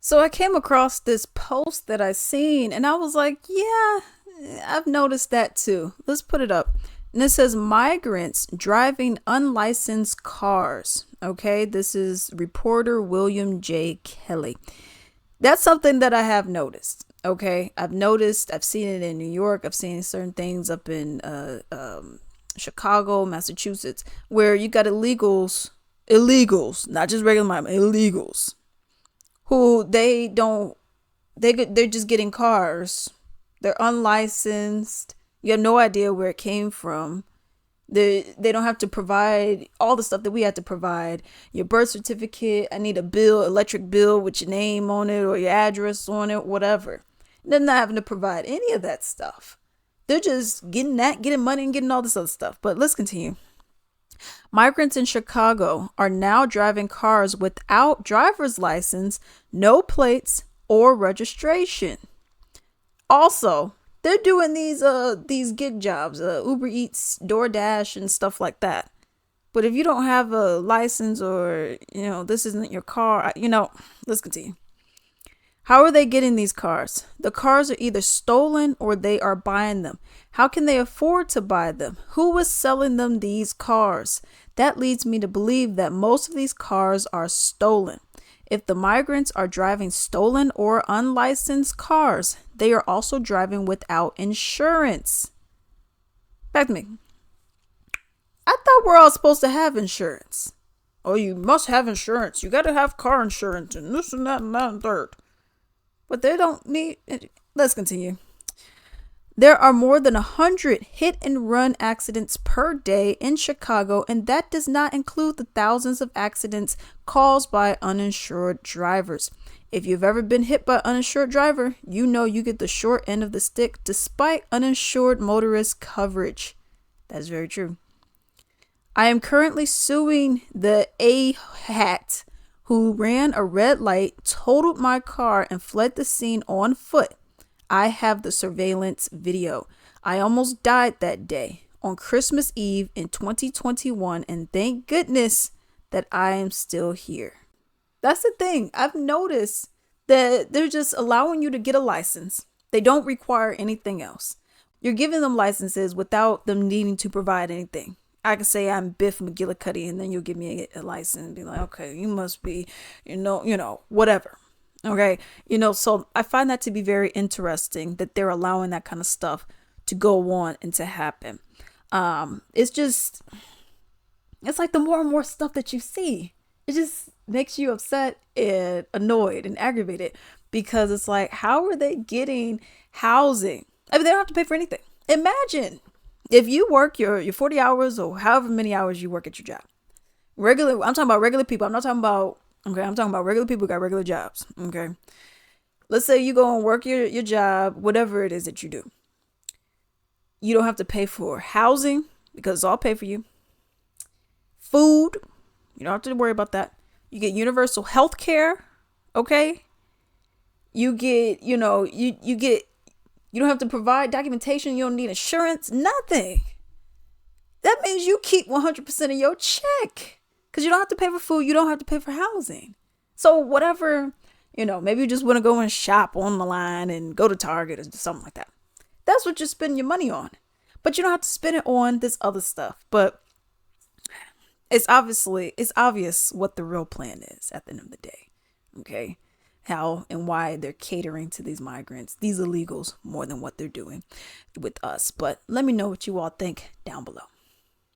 So I came across this post that I seen and I was like, yeah, I've noticed that too. Let's put it up. And it says migrants driving unlicensed cars. Okay, this is reporter William J. Kelly. That's something that I have noticed. Okay, I've seen it in New York. I've seen certain things up in Chicago, Massachusetts, where you got illegals, not just regular migrants, illegals who they don't they're just getting cars. They're unlicensed. You have no idea where it came from. They don't have to provide all the stuff that we had to provide. Your birth certificate, I need a bill, electric bill with your name on it or your address on it, whatever. They're not having to provide any of that stuff. They're just getting money and getting all this other stuff. But let's continue. Migrants in Chicago are now driving cars without driver's license, no plates, or registration. Also, they're doing these gig jobs, Uber Eats, DoorDash, and stuff like that. But if you don't have a license or, this isn't your car, let's continue. How are they getting these cars? The cars are either stolen or they are buying them. How can they afford to buy them? Who is selling them these cars? That leads me to believe that most of these cars are stolen. If the migrants are driving stolen or unlicensed cars, they are also driving without insurance. Back to me. I thought we're all supposed to have insurance. Oh, you must have insurance. You got to have car insurance and this and that and that and third. But they don't need it. Let's continue. There are more than 100 hit and run accidents per day in Chicago, and that does not include the thousands of accidents caused by uninsured drivers. If you've ever been hit by an uninsured driver, you know you get the short end of the stick despite uninsured motorist coverage. That is very true. I am currently suing the A-hat who ran a red light, totaled my car, and fled the scene on foot. I have the surveillance video. I almost died that day on Christmas Eve in 2021, and thank goodness that I am still here. That's the thing. I've noticed that they're just allowing you to get a license. They don't require anything else. You're giving them licenses without them needing to provide anything. I can say I'm Biff McGillicuddy, and then you'll give me a license and be like, okay, you must be, whatever. Okay. So I find that to be very interesting that they're allowing that kind of stuff to go on and to happen. It's like the more and more stuff that you see, it just makes you upset and annoyed and aggravated because it's like, how are they getting housing? I mean, they don't have to pay for anything. Imagine if you work your 40 hours or however many hours you work at your job. I'm talking about regular people. I'm talking about regular people who got regular jobs. Okay. Let's say you go and work your job, whatever it is that you do. You don't have to pay for housing because it's all paid for you. Food, you don't have to worry about that. You get universal health care. Okay. You get, you don't have to provide documentation. You don't need insurance, nothing. That means you keep 100% of your check because you don't have to pay for food. You don't have to pay for housing. So whatever, maybe you just want to go and shop on the line and go to Target or something like that. That's what you're spending your money on. But you don't have to spend it on this other stuff. But it's obvious what the real plan is at the end of the day. Okay. How and why they're catering to these migrants, these illegals, more than what they're doing with us. But let me know what you all think down below.